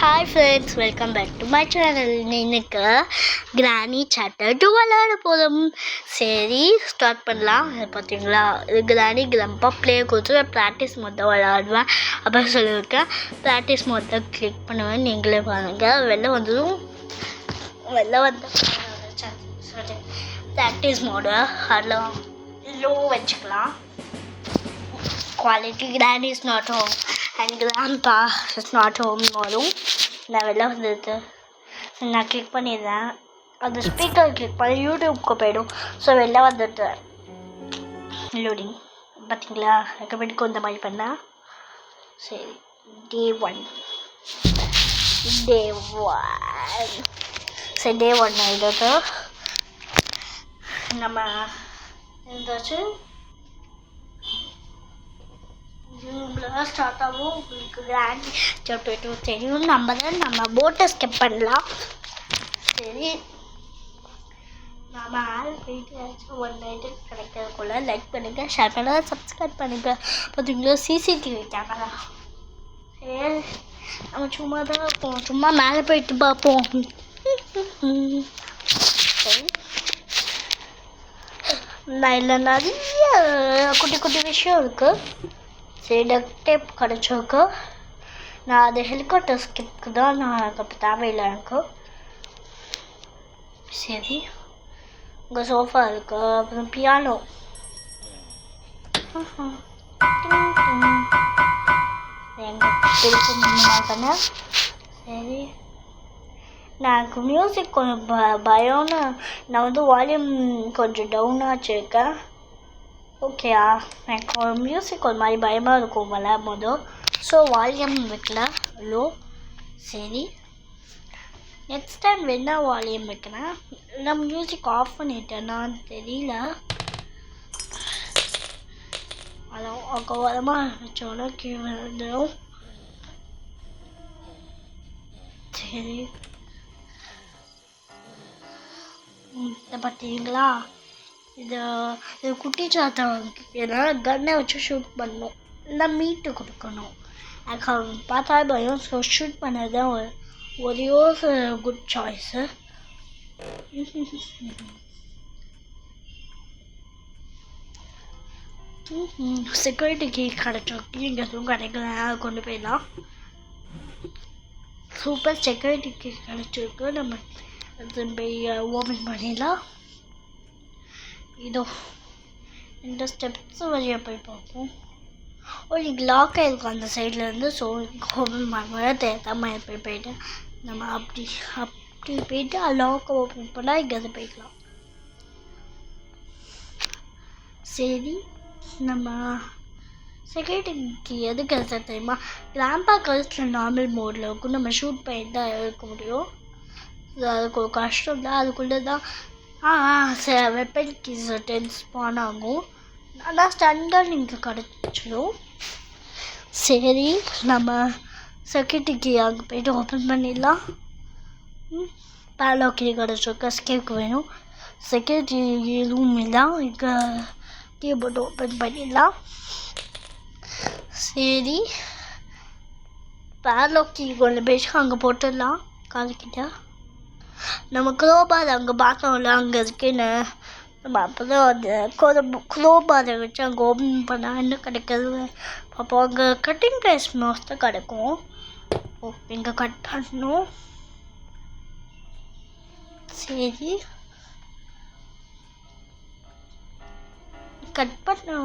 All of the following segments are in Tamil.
ஹாய் ஃப்ரெண்ட்ஸ், welcome back to my channel. இன்னைக்கு கிராணி சாப்டர் 2 விளையாட போதும். சரி, ஸ்டார்ட் பண்ணலாம். பார்த்தீங்களா, இது கிராணி கிளம்பா ப்ளே கொடுத்து ப்ராக்டிஸ் மொத்தம் விளையாடுவேன். அப்புறம் சொல்லியிருக்கேன், ப்ராக்டிஸ் மொத்தம் கிளிக் பண்ணுவேன். நீங்களே பாருங்கள். வெளில வந்து ப்ராக்டிஸ் மோடு அதில் லோ வச்சுக்கலாம். குவாலிட்டி கிராணி is not home and grandpa is not home வரும். நான் வெளில வந்துடுது. நான் கிளிக் பண்ணிடுறேன். அந்த ஸ்பீக்கர் கிளிக் பண்ணி யூடியூப்க்கு போய்டும். ஸோ வெளில வந்துடுது. லோடிங் பார்த்தீங்களா, ரெக்கமெண்டுக்கு இந்த மாதிரி பண்ணால் சரி. டே ஒன் சரி, டே ஒன் ஆகிடுது. நம்ம இருந்தாச்சும் ஸ்டார்ட் ஆகும். உங்களுக்கு கிராண்டி சாப்டர் 2 தெரியும். நம்ம போட்டை ஸ்கிப் பண்ணலாம். சரி, நம்ம போயிட்டு ஏதாச்சும் ஒன் நைட்டு கிடைக்கிறதுக்குள்ள லைக் பண்ணுங்கள், ஷேர் பண்ணுங்கள், சப்ஸ்கிரைப் பண்ணுங்கள். பார்த்தீங்களா, சிசிடிவி கேமரா. சரி, நம்ம சும்மா தான் இருப்போம். சும்மா மேலே போயிட்டு பார்ப்போம். சரி, நான் இல்லை நிறைய குட்டி குட்டி விஷயம் இருக்குது. சரி, டக் டேப் கிடச்சிருக்கு. நான் அது ஹெலிகாப்டர் ஸ்கிப்க்கு தான் நான் அப்போ தேவையில்லை எனக்கு. சரி, உங்க சோஃபா இருக்கு. அப்புறம் பியானோ. பண்ண சரி, எனக்கு மியூசிக் கொஞ்சம் பயம்னு நான் வந்து வால்யூம் கொஞ்சம் டவுனாக வச்சுருக்கேன். ஓகேயா, எனக்கு மியூசிக் ஒரு மாதிரி பயமாக இருக்கும் விளையாடும் போது. ஸோ வால்யூம் வைக்கல, லோ. சரி, நெக்ஸ்ட் டைம் என்ன வால்யூம் வைக்கிறேன். நான் மியூசிக் ஆஃப் பண்ணிட்டேன்னான்னு தெரியல. அதான் ஓரமாக வச்சோன்னா கீழே வந்துடும். சரி, பார்த்தீங்களா, இது குட்டி சாத்தா ஏன்னா கன்னை வச்சு ஷூட் பண்ணணும், இல்லை மீட்டு கொடுக்கணும். எனக்கு அவங்க பார்த்தா பயம். ஸோ ஷூட் பண்ணது தான் ஒரே குட் சாய்ஸு. செக்யூரிட்டி கீ கிடச்சிருக்கு. இங்கே எதுவும் கிடைக்கல, கொண்டு போயிடலாம். சூப்பர், செக்யூரிட்டி கீ கிடச்சிருக்கு. நம்ம போய் ஓப்பன் பண்ணிடலாம். இதோ இந்த ஸ்டெப்ஸ் வழியாக போய் பார்ப்போம். இங்கே லாக் ஆகிருக்கும் அந்த சைட்லேருந்து. ஸோ ஓப்பன் பண்ண தேர்ந்த மாதிரி போயிட்டு நம்ம அப்படி போயிட்டு லாக்கை ஓப்பன் பண்ணால் இங்கே போய்க்கலாம். சரி, நம்ம செக்யூரிட்டிக்கு எதுக்கு எடுத்து தெரியுமா, கிராம்பா கழுத்தில் நார்மல் மோடில் இருக்கும். நம்ம ஷூட் பண்ணிட்டு தான் இருக்க முடியும். அதுக்கு ஒரு கஷ்டம் தான். அதுக்குள்ளே தான் வெப்பன் கீஸ் 10 ஸ்பான் ஆகும். நல்லா ஸ்டாண்டர்ட் இங்கே கிடச்சிடும். சரி, நம்ம செக்யூரிட்டிக்கு அங்கே போய்ட்டு ஓப்பன் பண்ணிடலாம். பேலோக்கி கிடச்சிருக்கு. எஸ்கேப்க்கு வேணும். செக்யூரிட்டி ரூம் தான் இங்கே. கீபோர்டு ஓப்பன் பண்ணிடலாம். சரி, பேலோக்கி கொண்டு போயிட்டு அங்கே போட்டுடலாம் கால்கிட்ட. நம்ம குளோபார் அங்கே பார்த்தோம்ல, அங்கே இருக்குன்னு. நம்ம அப்போ தான் அந்த குளோபாரை வச்சு அங்கே ஓப்பன் பண்ணால் என்ன கிடைக்கிறது அப்போ அங்கே கட்டிங் ப்ரைஸ் மோஸ்ட்டாக கிடைக்கும். இங்கே கட் பண்ணணும். சரி, கட் பண்ண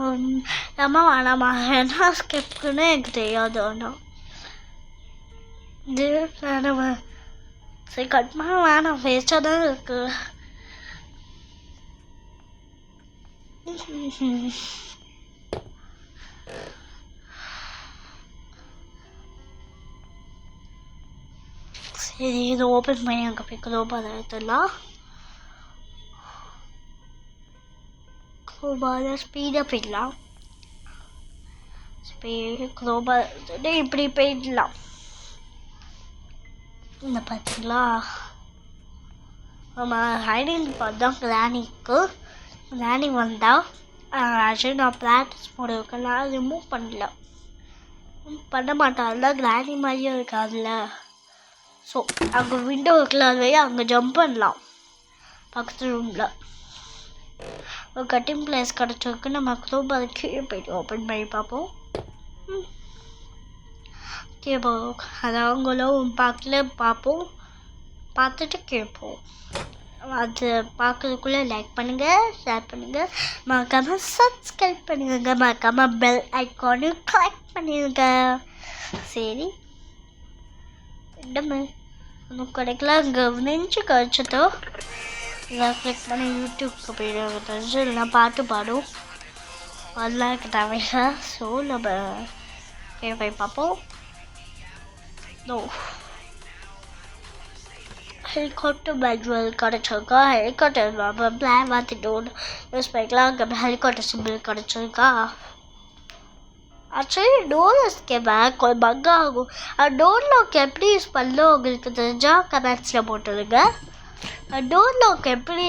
வேணாமா, என்ன ஸ்கிப்னு எனக்கு தெரியாது. ஆனால் இது வேணாம். சரி, கட் பண்ண வேணாம், வேஸ்ட்டாக தான் இருக்கு. சரி, இது ஓப்பன் பண்ணி அங்கே போய் குளோபார் எடுத்துடலாம். குளோபாரை ஸ்பீடாக போயிடலாம். குளோபார் இப்படி போயிடலாம். இந்த பார்த்தீங்களா, நம்ம ஹைடிங் பார்த்தோம் கிராணிக்கு. கிராணி வந்தால் ஆக்சுவலி நான் ப்ராக்டிஸ் மோடு இருக்கேன், ரிமூவ் பண்ணல. பண்ண மாட்டான்ல, கிராணி மாதிரியும் இருக்காதுல்ல. ஸோ அங்கே விண்டோ இருக்கலாம், அங்கே ஜம்ப் பண்ணலாம். பக்கத்து ரூமில் ஒரு கட்டிங் பிளேஸ் கிடச்சிருக்கு. நம்ம ரூம் அதை கீழே போய்ட்டு ஓப்பன் பண்ணி பார்ப்போம். கீழே போவோம், அதை அவங்களும் பார்ப்போம். பார்த்துட்டு கேட்போம். அது பார்க்கறதுக்குள்ளே லைக் பண்ணுங்கள், ஷேர் பண்ணுங்கள், மறக்காமல் சப்ஸ்கிரைப் பண்ணிடுங்க, மறக்காமல் பெல் ஐக்கானையும் கிளிக் பண்ணிடுங்க. சரி, நம்ம இன்னும் கிடைக்கல. இங்கே நெஞ்சு கழிச்சதோ இதை கிளிக் பண்ணி யூடியூப்க்கு போயிடுவாங்க. தெரிஞ்சு இல்லைனா பாட்டு பாடும், அதெல்லாம் எனக்கு தேவையில்லை. ஸோ நம்ம போய் பார்ப்போம். ஹெலிகாப்டர் மேனுவல் கிடச்சிருக்கா. ஹெலிகாப்டர் நம்ம பிளான் மாற்றிட்டோன்னு யூஸ் பண்ணிக்கலாம். அங்கே ஹெலிகாப்டர் சிம்பிள் கிடச்சிருக்கா. ஆக்சுவலி டோர் எஸ்கேப் கொஞ்சம் பக் ஆகும். டோர் லாக் எப்படி யூஸ் பண்ணலாம் உங்களுக்கு தெரிஞ்சால் கமெண்ட்ஸில் போட்டுருங்க. டோர் லாக் எப்படி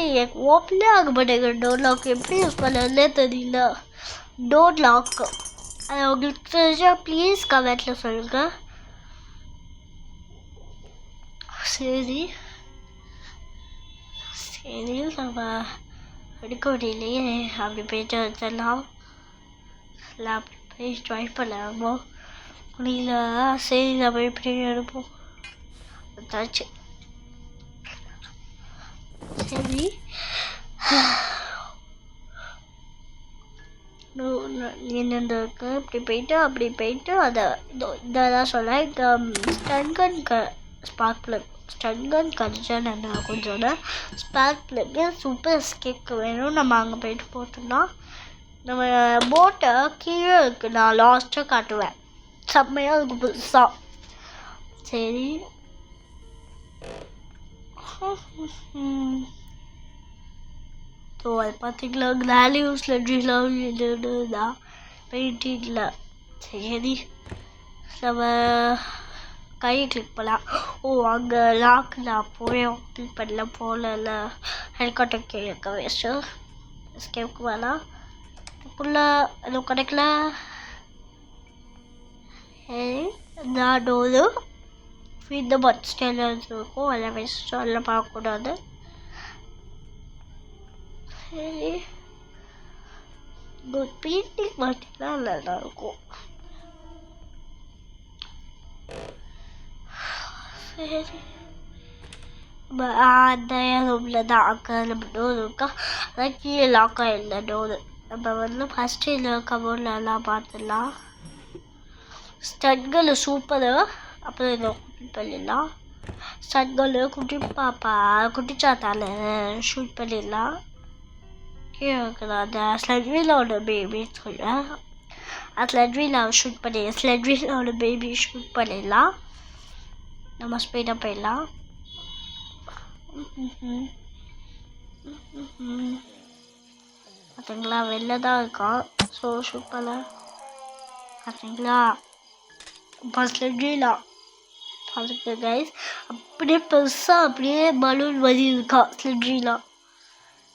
ஓப்பனே ஆக மாட்டேங்க. டோர் லாக் எப்படி யூஸ் பண்ணலே தெரியல. டோர் லாக் அது உங்களுக்கு தெரிஞ்சால் ப்ளீஸ் கமெண்ட்டில் சொல்லுங்கள். சரி சரி, நம்ம எடுக்க முடியலையே. அப்படி போயிட்டு வச்சிடலாம். அப்படி போய் ட்ரை பண்ணலாமோ முடியல. சரி, நம்ம இப்படி எடுப்போம். தாச்சு சரி. என்னென்ன இருக்கு. இப்படி போயிட்டு அப்படி போயிட்டு அதை இதான் சொல்ல. ஸ்டன்கன் ஸ்பார்க் பிளக் ஸ்டன்கன் கிடச்சா நல்லா கொஞ்சம் ஸ்பார்க் பிளக்கு சூப்பர் எஸ்கேப்க்கு வேணும். நம்ம அங்கே போயிட்டு போட்டோம்னா நம்ம போட்டை கீழே இருக்குது. நான் லாஸ்ட்டாக காட்டுவேன், செம்மையாக இருக்கும் புதுசாக. சரி, ஸோ அது பார்த்தீங்களா, கிளாலியூஸில் ட்ரீலாம் இதுதான் பெயிண்டிங்கில். சரி, நம்ம கையை கிளிக் பண்ணலாம். அங்கே லாக் நான் போய் கிளிக் பண்ணல, போகல. ஹெலிகாப்டர் கீழே வேஸ்ட்டு. எஸ்கேப்க்கு வேணாம். அதுக்குள்ளே எதுவும் கிடைக்கல. நான் டோரு இந்த பட் ஸ்டைலில் இருக்கும், எல்லாம் வேஸ்ட்டு, எல்லாம் பார்க்கக்கூடாது. சரி, குட் பெயிண்டிங் பார்த்தீங்கன்னா நல்லாயிருக்கும். சரி, அந்த ரூமில் தான் அங்கே நம்ம டோர் இருக்கா. அதான் கீழே லாக்காக இல்லை டோரு. நம்ம ஃபஸ்ட்டு இதில் கபோர்ட்லாம் பார்த்துடலாம். ஸ்டட்கள் சூப்பரு. அப்புறம் இதை ஓப்பன் பண்ணிடலாம். ஸ்டட்கள் குட்டி பாப்பா குட்டிச்சாத்தால ஷூட் பண்ணிடலாம். கீழே இருக்கிற அந்த ஸ்லெட்விலோட பேபி சொல்கிறேன். ஸ்லெட்விலாவை ஷூட் பண்ணி ஸ்லெட்விலோட பேபி ஷூட் பண்ணிடலாம். நம்ம ஸ்பீடாக போயிடலாம். பார்த்தீங்களா, வெளில தான் இருக்கான். ஸோ ஷூட் பண்ண பார்த்தீங்களா. இப்போ ஸ்லெட்விலா பார்த்துக்க கைஸ், அப்படியே பெருசாக அப்படியே பலூன் மாதிரி இருக்கா ஸ்லெட்விலா.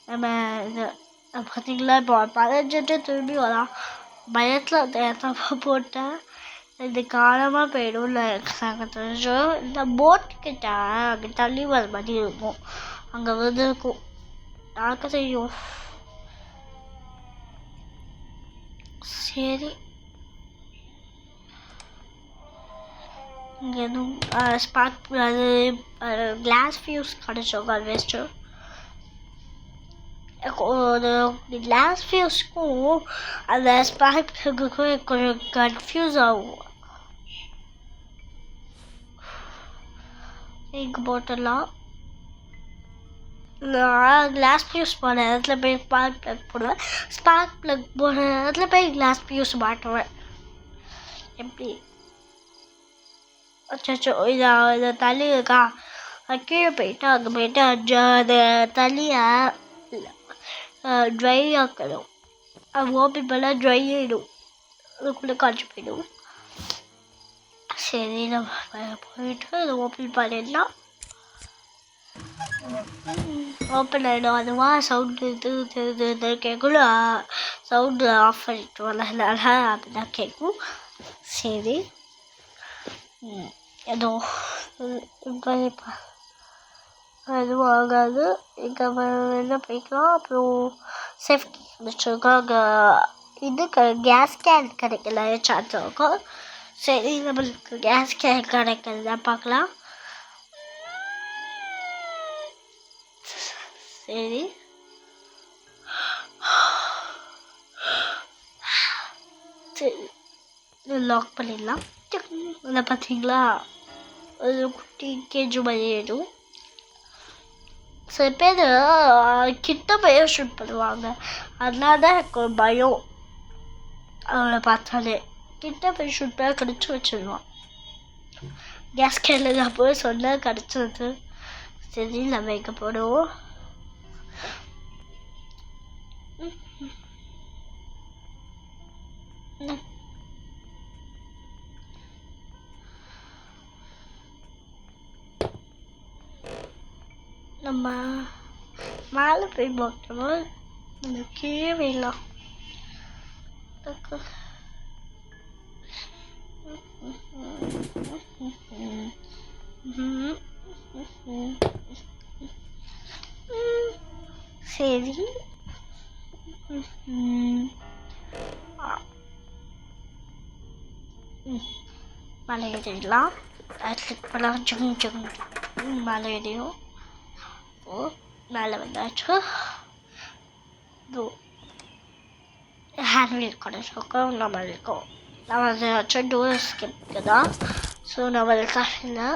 நம்ம இது பார்த்தீங்களா, இப்போ பழஞ்சிட்டு திரும்பி வரலாம். பயத்தில் அந்த இடத்த போட்டேன். இது காலமாக போயிடும். எனக்கு தெரிஞ்சோம் இந்த போட்டுக்கிட்ட அங்கே தள்ளி வர மாதிரி இருக்கும். அங்கே வந்து இருக்கும், யாருக்கு தெரியும். சரி, இங்கே எதுவும் ஸ்பார்க் அது கிளாஸ் ஃபியூஸ் கிடச்சோம். அது வேஸ்ட்டு. ஒரு கிளாஸ் ஃபியூஸ்க்கும் அந்த ஸ்பார்க்குக்கும் கொஞ்சம் கன்ஃபியூஸ் ஆகும். இங்கே போட்டுடலாம். நான் கிளாஸ் ஃபியூஸ் போன இடத்துல போய் ஸ்பார்க் ப்ளக் போடுவேன். ஸ்பார்க் ப்ளக் போன இடத்துல போய் கிளாஸ் ஃபியூஸ் மாட்டுவேன். எப்படி அச்சோ இதை தள்ளி இருக்கா. கீழே போயிட்டு அங்கே போயிட்டு அந்த தள்ளியை ட்ரை ஆக்கணும். அது ஓப்பன் பண்ணால் ட்ரை ஆகிடும், அதுக்குள்ளே காய்ச்சி போயிடும். சரி, நம்ம போயிட்டு அதை ஓப்பன் பண்ணிடலாம். ஓப்பன் ஆகிடும். அதுவா சவுண்டு இது கேட்கும். சவுண்டு ஆஃப் பண்ணிட்டு வரல, அப்படிதான் கேட்கும். சரி, ஏதோ எதுவும் ஆகாது. இங்கே வெளில போய்க்கலாம். அப்புறம் சேஃப்டி வச்சுருக்கோம். அங்கே இது கேஸ் கேன் கிடைக்கல சார்ஜ் இருக்கும். சரி நம்மளுக்கு கேஸ் கேன் கிடைக்கிறதா பார்க்கலாம். சரி சரி லாக் பண்ணிடலாம். இதை பார்த்தீங்களா, ஒரு குட்டி கேஜு மாதிரி ஏதும். சில பேர் கிட்ட போய் ஷூட் பண்ணுவாங்க. அதனால தான் எனக்கு ஒரு பயம். அவளை பார்த்தாலே கிட்ட போய் ஷூட் பண்ண கடிச்சு வச்சிடுவான். கேஸ் கேனில் தான் போய் சொன்ன கிடச்சிது. சரி நம்ம எங்கே போடுவோம். நம்ம மேலே போய் பார்க்கணும். நம்ம கீழே போயிடலாம். சரி மலை ஏறிடலாம். கிளிக் பண்ணலாம். ஜும் ஜும் மலை ஏறியும் மேலே வந்தாச்சு. ஹேண்ட்வில் கிடைச்சிருக்கோம். நம்ம இருக்கோம். நம்ம ஏதாச்சும் டோர் ஸ்கிப்க்கு தான். ஸோ நம்மளுக்கு இல்லை.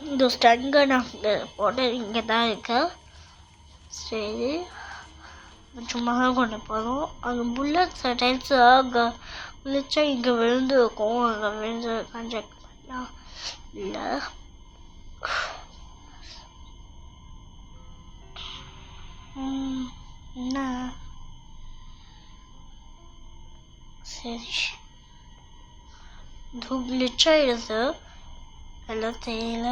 இந்த ஸ்டங்கை நாங்கள் போட்டு இங்கே தான் இருக்கு. சரி சும்மா தான் கொண்டு போகிறோம். அங்கே புல்லட் டைம்ஸ் அங்கே விழிச்சா இங்கே விழுந்துருக்கும். அங்கே விழுந்து செக் பண்ணலாம். இல்லை என்ன சரி கிளிச்சாயிடுது. எல்லாம் தெரியல.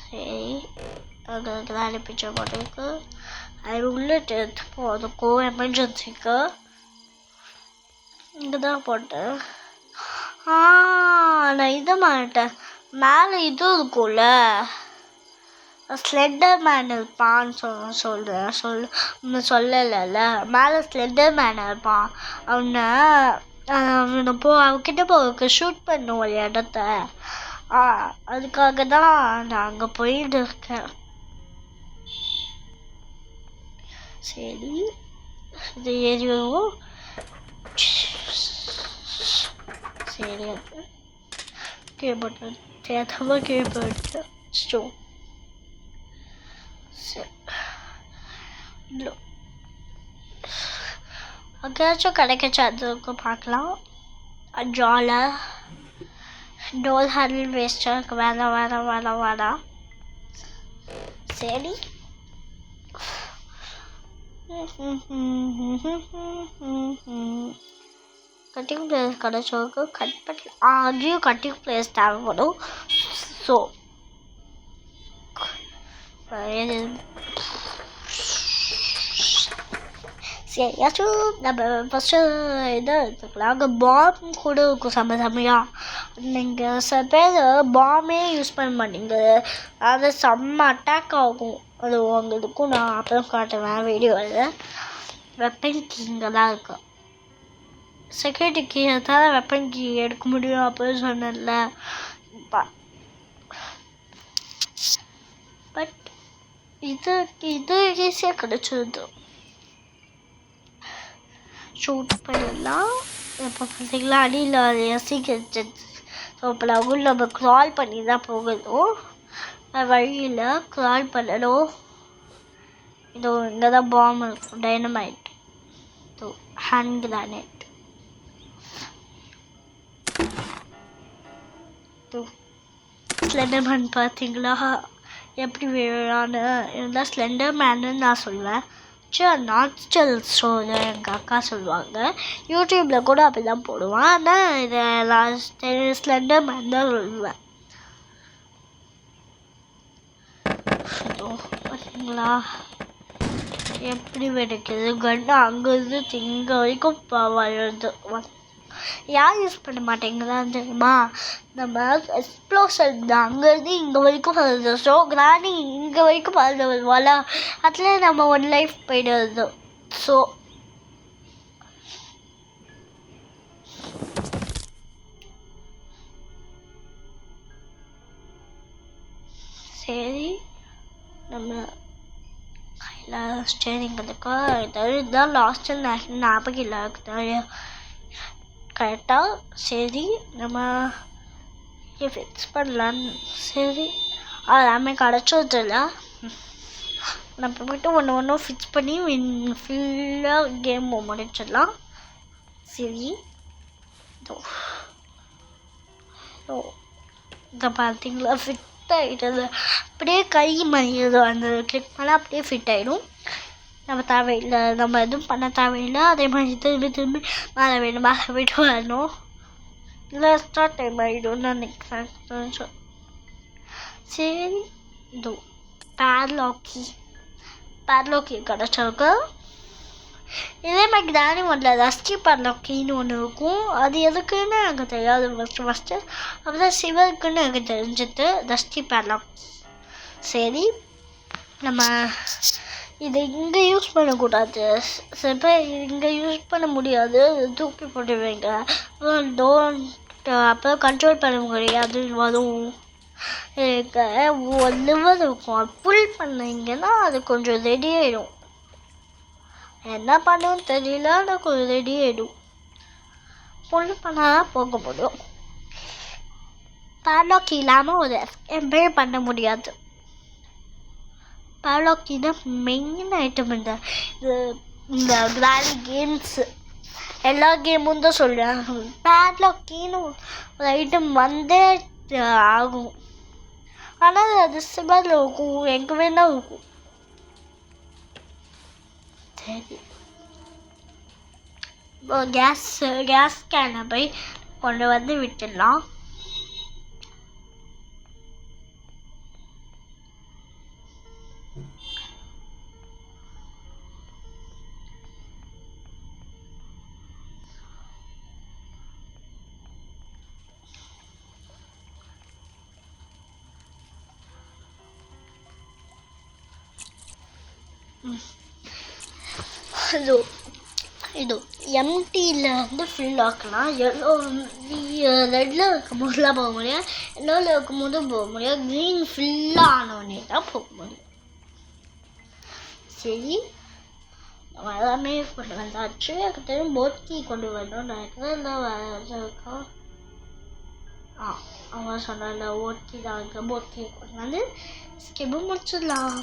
சரி அங்கே கிளாடி பிக்சர் போட்டிருக்கு. அது உள்ள எடுத்து போதுக்கும் எமர்ஜென்சிக்கு இங்கே தான் போட்டேன். நான் இதை மாட்டேன். மேலே இது இருக்கும்ல, ஸ்லெண்டர் மேன் இருப்பான்னு சொல்லலைல்ல. மேலே ஸ்லெண்டர் மேன் இருப்பான். அவனை அவன்கிட்ட போக ஷூட் பண்ணும் ஒரு இடத்த. அதுக்காக தான் நான் அங்கே போயிட்டு இருக்கேன். சரி இது ஏறிடுவோம். சரி அது கீழ்பட்டு தேத்தமாக கீழ்பட்டு ஸ்டோ. சரி அங்கேயாச்சும் கிடைக்கச்சா அதுக்கு பார்க்கலாம். ஜாலை டோல் ஹேண்டில் வேஸ்ட்டாக வேணாம். சரி கட்டிங் பிளேஸ் கிடைச்சவருக்கு கட் பண்ணி அங்கேயும் கட்டிங் பிளேஸ் தேவைப்படும். ஸோ சரியாச்சும் நம்ம ஃபஸ்ட்டு இதை எடுத்துக்கலாம். அங்கே பாம் கூட இருக்கும் செம்மையாக. நீங்கள் சில பேர் பாமே யூஸ் பண்ண மாட்டீங்க. அது செம்ம அட்டாக் ஆகும். அது அங்கே இருக்கும். நான் அப்புறம் காட்டுவேன் வீடியோவில். வெப்பன் கீ இங்கே தான் இருக்கும். செக்யூரிட்டி கீ தான் வெப்பன் கீ எடுக்க முடியும் அப்படின்னு சொன்னேன்ல. பட் இது ஈஸியாக கிடச்சிருது. ஷூட் பண்ணிடலாம். இப்போ பார்த்தீங்களா அடியில் அது சீக்கிரம். ஸோ இப்போ நான் உள்ள நம்ம க்ரால் பண்ணி தான் போகணும். வழியில் க்ரால் பண்ணணும். இதோ இங்கே தான் பாம் இருக்கும். Dynamite, hand granite. Slender man பார்த்தீங்களா எப்படி வேணான்னு இருந்தால் ஸ்லெண்டர் மேன்னு நான் சொல்லுவேன். நாச்சுரல் ஷோன்னு எங்கள் அக்கா சொல்லுவாங்க. யூடியூப்பில் கூட அப்படி தான் போடுவான். ஆனால் இதை நான் ஸ்லெண்டர் மேன் தான் சொல்லுவேன். பார்த்தீங்களா எப்படி வெடிக்குது கன்று அங்கேருந்து இங்கே வரைக்கும் வருது. யார் யூஸ் பண்ண மாட்டேங்குதான் தெரியுமா? நம்ம எக்ஸ்ப்ளோஷன் அங்கேருந்து இங்கே வரைக்கும் வருது. ஸோ கிராணி இங்கே வரைக்கும் வருவாளா, அதில் நம்ம 1 லைஃப் போயிடுது. ஸோ சரி நம்ம கையில் ஸ்டேரிங் அதுக்கா இதுதான் லாஸ்ட்டில் ஞாபகம் இல்லை கரெக்டாக. சரி நம்ம ஃபிக்ஸ் பண்ணலான்னு சரி எல்லாமே கிடச்சதில்ல. நம்ம போய்ட்டு ஒன்று ஃபிக்ஸ் பண்ணி ஃபுல்லாக கேம் முடிச்சிடலாம். சரி இதை பார்த்தீங்களா ஃபிட் ஆகிடுது. அப்படியே கை மறியுது. அந்த கிளிக் பண்ணால் அப்படியே ஃபிட் ஆகிடும். நம்ம தேவையில்லை, நம்ம எதுவும் பண்ண தேவையில்லை. அதே மாதிரி திரும்பி மேலே வேணும், மேலே போய்ட்டு வரணும். இல்லை ஸ்டார்ட் டைம் ஆகிடும் நினைக்கிறேன். சரி இதோ பேட்லாக்கி கிடச்சிருக்கு. இதே மாதிரி கிராணி ஒன்றில் ரஸ்டி பேட்லாக்கின்னு ஒன்று இருக்கும். அது எதுக்குன்னு எனக்கு தெரியாது ஃபஸ்ட்டு. அப்போதான் சிவருக்குன்னு எனக்கு தெரிஞ்சுது ரஸ்டி பேட்லாக். சரி நம்ம இதை இங்கே யூஸ் பண்ணக்கூடாது. சில பேர் இங்கே யூஸ் பண்ண முடியாது, தூக்கி போட்டுருவீங்க. அப்புறம் கண்ட்ரோல் பண்ண முடியாது, வரும். ஒரு லெவல் இருக்கும். புல் பண்ணீங்கன்னா அது கொஞ்சம் ரெடி ஆகிடும். என்ன பண்ணுன்னு தெரியல, ஆனால் கொஞ்சம் ரெடி ஆகிடும். புல் பண்ணால் தான் போக முடியும். பேட்லாக் இல்லாமல் ஒரு எம்பே பண்ண முடியாது. பேட்லாக்கி தான் மெயின் ஐட்டம். இந்த கிராணி கேம்ஸு எல்லா கேமும் தான் சொல்கிறேன். பேட்லாக்கின்னு ஒரு ஐட்டம் வந்தே ஆகும். ஆனால் அது சிவரில் இருக்கும், எங்கே வேணால் இருக்கும். சரி இப்போ கேஸ் கேனை போய் கொண்டு வந்து விட்டுடலாம். இது எம்டியில் வந்து ஃபில் ஆக்கலாம். ரெட்டில் இருக்கும் போதுலாம் போக முடியாது, எல்லோவில் இருக்கும் போதும் போக முடியாது. க்ரீன் ஃபுல்லாக ஆனோடனே தான் போக முடியும். சரி நம்ம எல்லாமே கொண்டு வந்தாச்சு. எனக்கு தெரியும் போட்கி கொண்டு வரணும் நினைக்கிறேன். இருக்கா அவங்க சொன்னால ஓட்கி தான் இருக்கு. போட்கி கொண்டு வந்து ஸ்கிப்பு முடிச்சிடலாம்.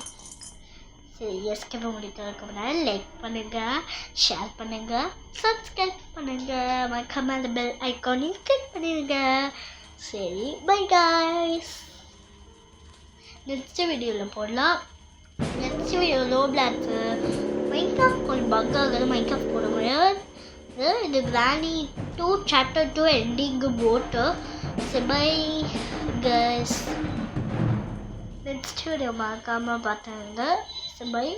சரி எஸ்கேப்பை முடிக்கிறதுக்கு முன்னாடி லைக் பண்ணுங்கள், ஷேர் பண்ணுங்கள், சப்ஸ்கிரைப் பண்ணுங்கள், மறக்காம அந்த பெல் ஐக்கானையும் கிளிக் பண்ணிடுங்க. சரி பை காய்ஸ். நெக்ஸ்ட் வீடியோவில் போடலாம். நெக்ஸ்ட் வீடியோ ரோப்ளாக்ஸு மைன்கிராஃப்ட் கொஞ்சம் பக் ஆகுது, மைன்கிராஃப்ட் போட முடியாது. இது கிராணி 2 Chapter 2 எண்டிங்கு போட்டு. சரி பை கைஸ். நெக்ஸ்ட் வீடியோ மறக்காமல் பார்த்துருங்க. Bye.